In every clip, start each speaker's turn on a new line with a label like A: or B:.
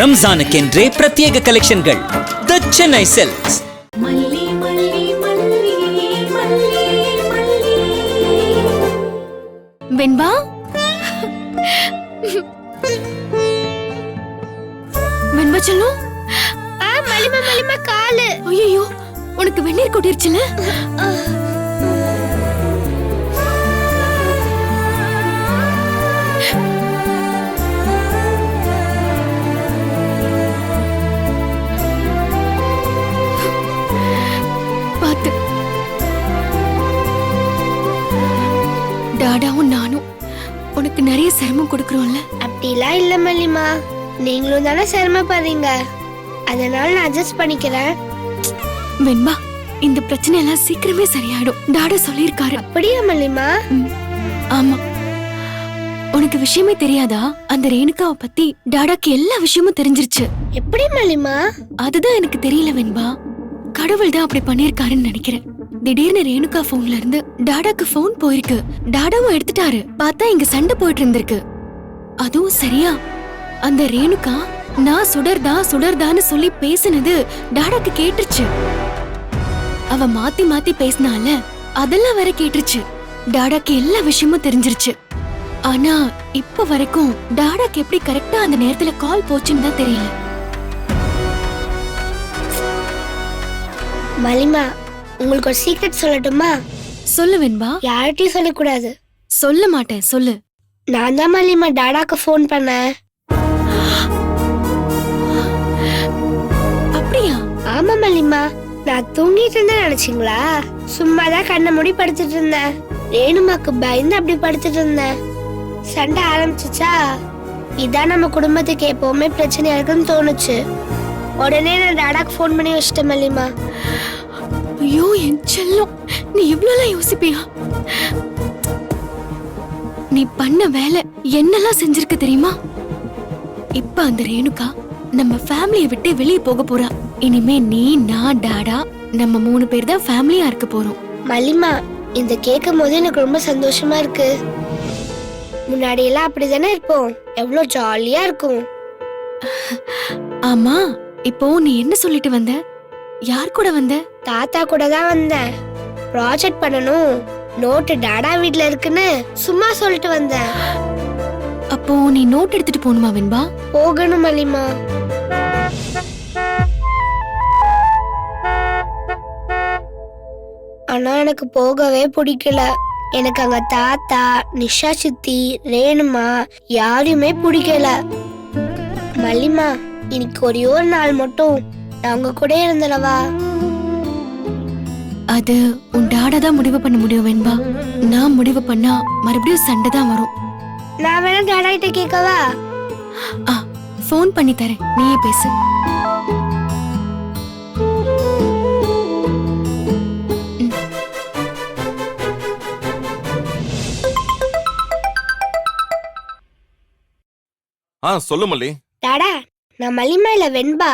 A: ரம்ஜானுக்கென்றே பிரத்யேக கலெக்ஷன்கள் தி சென்னை சில்க்ஸ்.
B: வெண்பா, வெண்பா செல்லும்.
C: மலிமா காலு.
B: ஐயோ, உனக்கு வெந்நீர் கொட்டிருச்சுல? பாத்து, டாடாவும் நானும் உனக்கு நிறைய சிரமம் கொடுக்கறோம்ல.
C: அப்படிலாம் இல்ல மல்லிமா, நீங்களும் தானே சிரமப்படுறீங்க, அதனால நான் அட்ஜஸ்ட் பண்ணிக்கிறேன்.
B: வெண்பா, இந்த பிரச்சனை எல்லாம் சீக்கிரமே சரியாயிடும், டாடா சொல்லிருக்காரு.
C: அப்படியா மல்லிமா?
B: ஆமா. உனக்கு விஷயமே தெரியாதா? அந்த ரேணுகாவை பத்தி டாடாக்கு எல்லா விஷயமும் தெரிஞ்சிருச்சு.
C: எப்படி மல்லிமா?
B: அதுதான் எனக்கு தெரியல வெண்பா. கடவுள் தான் அப்படி பண்ணிருக்காருன்னு நினைக்கிறேன். திடீர்னு ரேணுகா போன்ல இருந்து டாடாக்கு போன் போயிருக்கு. டாடாவும் எடுத்துட்டாரு. பார்த்தா இங்க சண்டை போயிட்டு இருந்திருக்கு. அதுவும் சரியா, அந்த ரேணுகா நான் சுடர்தான்னு சொல்லி பேசினது டாடாக்கு கேட்டுருச்சு. அவ மாத்தி மாத்தி பேசினால அதெல்லாம் வேற கேட்டுருச்சு. டாடாக்கு எல்லா விஷயமும் தெரிஞ்சிருச்சு. ஆனா இப்ப வரைக்கும் டாடாக்கு எப்படி கரெக்டா அந்த நேரத்துல கால் போச்சுன்னு தான் தெரியல.
C: மலிமா, உங்களுக்கு ஒரு சீக்ரெட் சொல்லட்டுமா?
B: சொல்லு வெண்பா.
C: யார்கிட்டயும் சொல்லக்கூடாது.
B: சொல்ல மாட்டேன், சொல்லு.
C: நான் தான் மலிமா டாடாக்கு ஃபோன் பண்ணேன்.
B: அப்படியா?
C: ஆமா மலிமா, நான் தூங்கிட்டு இருந்தேன் நினைச்சீங்களா? சும்மாதான் கண்ணை மூடி படுத்துட்டு இருந்தேன். ரேணுமாக்கு பயந்து அப்படி படுத்துட்டு இருந்தேன். சண்டை ஆரம்பிச்சுச்சா, இதான் நம்ம குடும்பத்துக்கு எப்பவுமே பிரச்சனையா இருக்குன்னு தோணுச்சு. உடனே நான் டாடாக்கு ஃபோன் பண்ணி வச்சிட்டேன் மல்லிமா.
B: ஐயோ என் செல்லம், நீ இவ்வளவு யோசிப்பியா? நீ பண்ண வேலை என்னெல்லாம் செஞ்சிருக்க தெரியுமா? இப்ப அந்த ரேணுகா நம்ம ஃபேமிலியை விட்டு வெளியே போக போறா. இனிமே நீ, நான், டாடா நம்ம 3 பேர் தான் ஃபேமிலியா இருக்க போறோம்.
C: மல்லிமா, இந்த கேட்கும் போது எனக்கு ரொம்ப சந்தோஷமா இருக்கு. முன்னாடி எல்லாம் அப்படிதானே இருப்போம், எவ்வளவு ஜாலியா இருக்கும்.
B: ஆமா, இப்போ நீ என்ன சொல்லிட்டு வந்த? யார் கூட வந்த?
C: தாத்தா கூட தான் வந்தேன். ப்ராஜெக்ட் பண்ணணும், நோட்டு டாடா வீட்ல இருக்குன்னு சும்மா சொல்லிட்டு வந்தேன்.
B: அப்போ நீ நோட் எடுத்துட்டு போணுமா வெண்பா?
C: போகணும் மல்லிமா. ஆனா எனக்கு போகவே பிடிக்கல. எனக்கு அங்க தாத்தா, நிஷா சித்தி, ரேணுமா யாருமே பிடிக்கல. மல்லிமா, இன்னைக்கு ஒரே ஒரு நாள் மட்டும் நான் உங்க கூட இருந்தலவா?
B: அது உன் டாடா தான் முடிவு பண்ண முடியும் வெண்பா. நான் முடிவு பண்ணா மறுபடியும் சண்டை தான் வரும்.
C: நான் வேணா டாடா கிட்ட கேட்கவா?
B: ஃபோன் பண்ணி தரேன், நீயே பேசு.
D: சொல்லு மல்லி.
C: டாடா, நான் மல்லிமா இல்ல வெண்பா.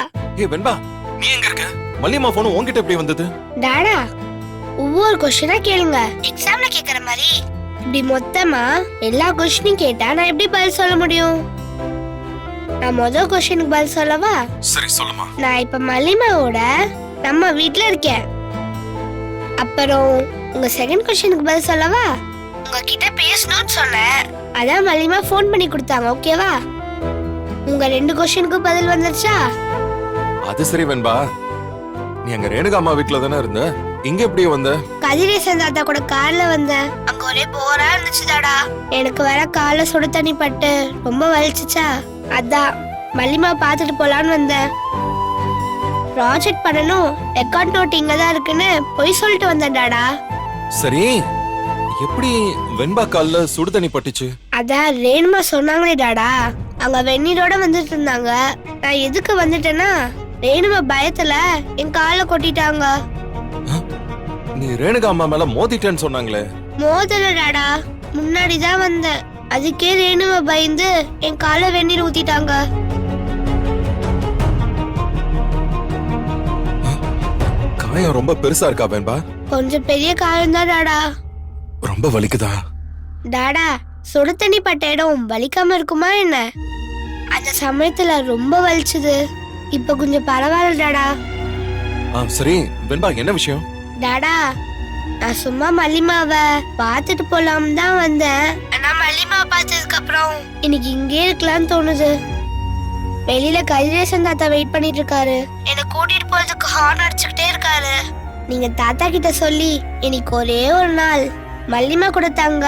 D: வெண்பா, நீ எங்க இருக்க? மல்லிமா போன் உன்கிட்ட எப்படி வந்தது?
C: டாடா, ஒவ்வொரு கொஸ்டினா கேளுங்க, எக்ஸாம்ல கேக்குற மாதிரி. இப்படி மொத்தமா எல்லா கொஸ்டினும் கேட்டா நான் எப்படி பதில் சொல்ல முடியும்? நான் முதல் கொஸ்டினுக்கு பதில் சொல்லவா?
D: சரி, சொல்லுமா.
C: நான் இப்ப மல்லிமாவோட நம்ம வீட்ல இருக்கேன். அப்புறம் உங்க செகண்ட் கொஸ்டினுக்கு பதில் சொல்லவா? உங்ககிட்ட பேசணும்னு சொன்னேன், அதான் மல்லிமா ஃபோன் பண்ணி கொடுத்தாங்க. ஓகேவா? உங்க 2 கொஸ்டினுக்கு பதில் வந்துருச்சா?
D: அது சரி வெண்பா, நீ அங்க ரேணுகா அம்மா வீட்ல தானே இருந்த, இங்க எப்படி வந்த?
C: கதிரேசன் தாத்தா கூட கார்ல வந்தேன். அங்க ஒரே போரா இருந்துச்சு டாடா. எனக்கு வேற கால்ல சுடு தண்ணி பட்டு ரொம்ப வலிச்சுச்சா, அதான் மல்லிமா பாத்துட்டு போலான்னு வந்தேன். ப்ராஜெக்ட் பண்ணணும், ரெக்கார்ட் நோட் இங்க தான் இருக்குன்னு போய் சொல்லிட்டு வந்தேன் டாடா.
D: சரி, எப்படி வெண்பா கால்ல சுடு தண்ணி பட்டுச்சு?
C: அதான் ரேணுமா சொன்னாங்களே டாடா, அங்க வெந்நீரோட வந்துட்டு இருந்தாங்க. நான் எதுக்கு வந்துட்டேன்னா, ரேணுமா பயத்துல என் கால கொட்டிட்டாங்க.
D: நீ ரேணுகா அம்மா மேல மோதிட்டேன்னு சொன்னாங்களே?
C: மோதல டாடா, முன்னாடிதான் வந்தேன். அதுக்கே ரேணுமா பயந்து என் கால வெந்நீர் ஊத்திட்டாங்க.
D: காயம் ரொம்ப பெருசா இருக்கா வெண்பா?
C: கொஞ்சம் பெரிய காயம் தான் டாடா.
D: ரொம்ப வலிக்குதா?
C: டாடா, சுடு தண்ணி பட்ட இடம் வலிக்காம இருக்குமா என்ன? அந்த சமயத்துல ரொம்ப வலிச்சுது. இப்ப கொஞ்சம் பரவாயில்ல டாடா.
D: சரி வெண்பா, என்ன விஷயம்?
C: டாடா, நான் சும்மா மல்லிமாவை பார்த்துட்டு போலாம் தான் வந்தேன். ஆனா மல்லிமாவை பார்த்ததுக்கு அப்புறம் இன்னைக்கு இங்கே இருக்கலாம்னு தோணுது. வெளியில கதிரேசன் தாத்தா வெயிட் பண்ணிட்டு இருக்காரு. என்னை கூட்டிட்டு போறதுக்கு ஹார்ன் அடிச்சுக்கிட்டே இருக்காரு. நீங்க தாத்தா கிட்ட சொல்லி இன்னைக்கு ஒரே ஒரு நாள் மல்லிமா கூட தங்க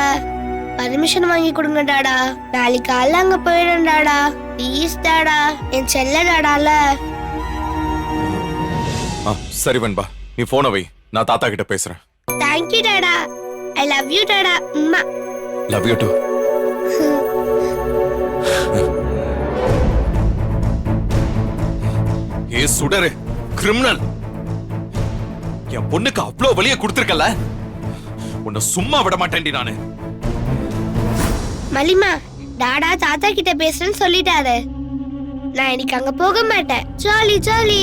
C: பர்மிஷன் வாங்கி கொடுங்க டாடா. நாளைக்கு காலைல அங்க போயிடும் டாடா. ப்ளீஸ் டாடா, என் செல்ல டாடால.
D: சரி வெண்பா, நீ போனை வை, நான் தாத்தா கிட்ட பேசுறேன்.
C: தேங்க்யூ டாடா. ஐ லவ் யூ டாடா. அம்மா
D: லவ் யூ டு. ஏ சுடரு, கிரிமினல்! என் பொண்ணுக்கு அவ்வளவு வலிய கொடுத்திருக்கல, உன்னை சும்மா விட மாட்டேன்டி நானு.
C: மல்லிமா, டாடா தாத்தா கிட்ட பேசுறேன்னு சொல்லிட்டாரு. நான் இன்னைக்கு அங்க போக மாட்டேன். Jolly jolly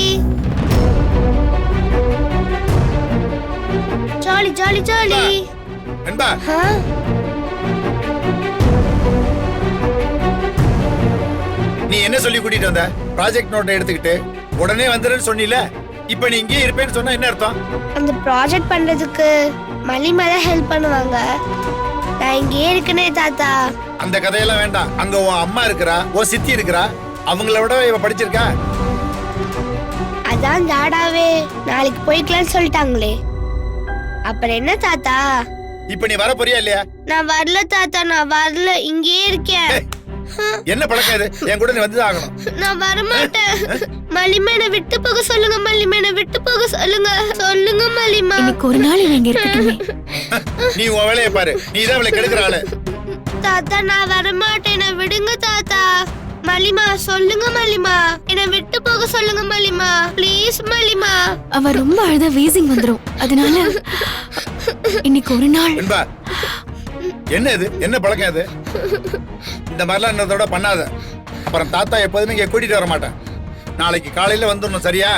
C: jolly jolly jolly.
E: Venba, நீ என்ன சொல்லி கூட்டிட்டு வந்த? ப்ராஜெக்ட் நோட்டை எடுத்துக்கிட்டு உடனே வந்துருன்னு சொன்னீல. இப்ப நீ இங்கே இருப்பேன்னு சொன்னா என்ன அர்த்தம்?
C: அந்த ப்ராஜெக்ட் பண்றதுக்கு மல்லிமா தான் ஹெல்ப் பண்ணுவாங்க. நான் இங்கே இருக்கனே தாத்தா.
E: அந்த கதையெல்லாம் வேண்டாம். அங்க உன் அம்மா இருக்கிறா, உன் சித்தி இருக்கிறா. அவங்கள விட இவ படிச்சிருக்கா.
C: அதான் டாடாவே நாளைக்கு போய்க்கலாம்னு சொல்லிட்டாங்களே. அப்புறம் என்ன தாத்தா?
E: இப்ப நீ வர போறியா இல்லையா?
C: நான் வரல தாத்தா, நான் வரல, இங்கே இருக்கேன்.
E: என்ன பழக்கம் இது? என் கூட நீ வந்துதான் ஆகணும்.
C: நான் வர மாட்டேன். மல்லிமா என்னை விட்டு போக சொல்லுங்க. மல்லிமா என்னை விட்டு போக சொல்லுங்க. சொல்லுங்க மல்லிமா.
B: இன்னைக்கு ஒரு நாள் இவங்க இருக்கட்டுமே.
E: நீ உன் வேலையை பாரு. நீ தான் அவளை கெடுக்கிற ஆளு.
C: தாத்தா நான் வர மாட்டேன், என்னை விடுங்க தாத்தா. மல்லிமா சொல்லுங்க மல்லிமா, என்னை விட்டு போக சொல்லுங்க மல்லிமா, ப்ளீஸ் மல்லிமா.
B: அவ ரொம்ப அழுத வீசிங் வந்துரும். அதனால இன்னைக்கு ஒரு நாள்.
E: வெண்பா, என்ன இது? என்ன பழக்கம் இது? இந்த மாதிரிலாம் என்னதோட பண்ணாத. அப்புறம் தாத்தா எப்போதுமே இங்க கூட்டிட்டு வர மாட்டேன். நாளைக்கு காலையில வந்துடணும், சரியா?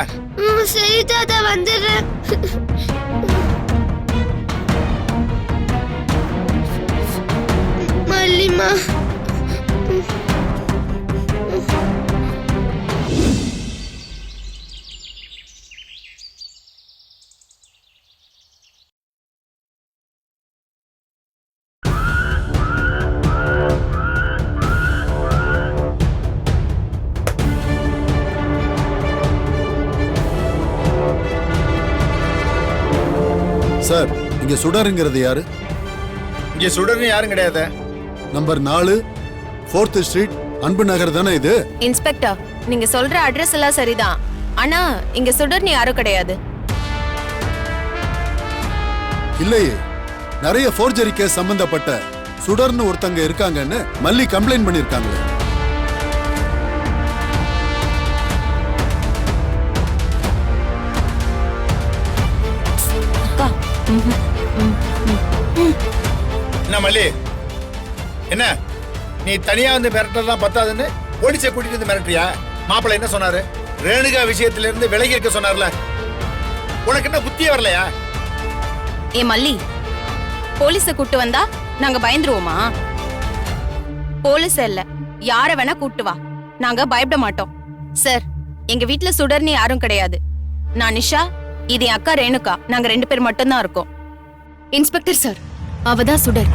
C: சரி தாத்தா, வந்துடுறேன். மல்லிமா
F: சார், இங்க சுடருங்கிறது யாரு?
E: இங்க சுடர்னு யாரும் கிடையாது.
F: நம்பர் 4 4th ஸ்ட்ரீட் அன்பு நகர் தானே இது?
G: இன்ஸ்பெக்டர், நீங்க சொல்ற அட்ரஸ் எல்லாம் சரிதான். ஆனா இங்க சுடர்னி யாரும் கிடையாது.
F: இல்லையே, நிறைய ஃபோர்ஜரி கேஸ் சம்பந்தப்பட்ட சுடர்னு ஒருத்தங்க இருக்காங்கன்னு மல்லி கம்ப்ளைண்ட் பண்ணிருக்காங்களே.
E: என்ன மல்லி, என்ன நீ தனியா வந்து மிரட்டலாம் பத்தாதுன்னு போலீஸை கூட்டிட்டு வந்து மிரட்டுறியா? மாப்பிள்ளை என்ன சொன்னாரு? ரேணுகா விஷயத்துல இருந்து விலகி இருக்க சொன்னார்ல. உனக்கு என்ன புத்தியே வரலையா?
G: ஏ மல்லி, போலீஸ கூட்டு வந்தா நாங்க பயந்துருவோமா? போலீஸ் இல்ல, யார வேணா கூட்டு வா, நாங்க பயப்பட மாட்டோம். சார், எங்க வீட்ல சுடர்னி யாரும் கிடையாது. நான் நிஷா, இது என் அக்கா ரேணுகா. நாங்க 2 பேர் மட்டும் தான் இருக்கோம்.
B: இன்ஸ்பெக்டர் சார், அவதான் சுடர்.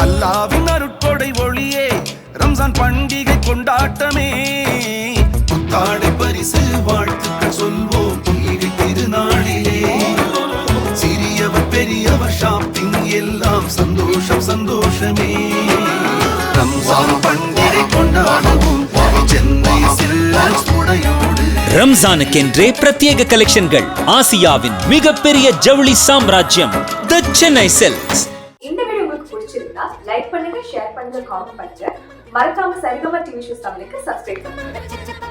H: அல்லாவின் அருட்கொடை ஒளியே, ரம்ஜான் பண்டிகை கொண்டாட்டமே, புத்தாடை பரிசு வாழ்த்துக்கள் சொல்வோம் ஈகை திருநாளிலே. சிறியவர் பெரியவர் ஷாப்பிங் எல்லாம் சந்தோஷம் சந்தோஷமே. ரம்ஜான் பண்டிகை கொண்டாடுவோம் சென்னை சில்க்ஸ் உடையோடு.
A: ரம்ஜானுக்கென்றே பிரத்யேக கலெக்ஷன்கள். ஆசியாவின் மிகப்பெரிய ஜவுளி சாம்ராஜ்யம் தி சென்னை சில்க்ஸ்.
I: இந்த வீடியோ உங்களுக்கு பிடிச்சிருந்தா லைக் பண்ணுங்க, ஷேர் பண்ணுங்க, காமெண்ட் பண்ணுங்க. மறக்காம சரிகமா டிவி ஷோஸ் தமிழுக்கு சப்ஸ்கிரைப் பண்ணுங்க.